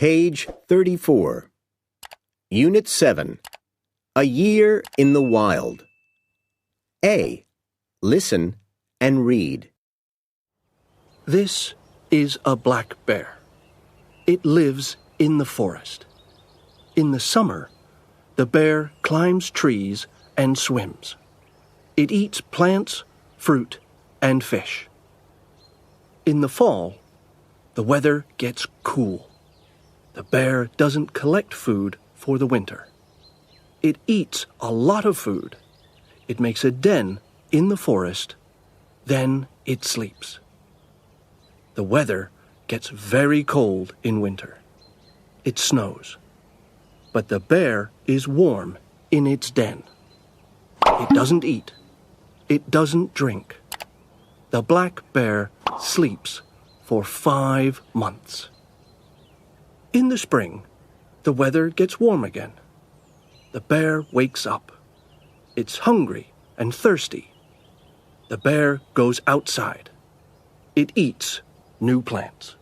Page 34. Unit 7. A Year in the Wild. A. Listen and read. This is a black bear. It lives in the forest. In the summer, the bear climbs trees and swims. It eats plants, fruit, and fish. In the fall, the weather gets cool. The bear doesn't collect food for the winter. It eats a lot of food. It makes a den in the forest. Then it sleeps. The weather gets very cold in winter. It snows. But the bear is warm in its den. It doesn't eat. It doesn't drink. The black bear sleeps for 5 months. In the spring, the weather gets warm again. The bear wakes up. It's hungry and thirsty. The bear goes outside. It eats new plants.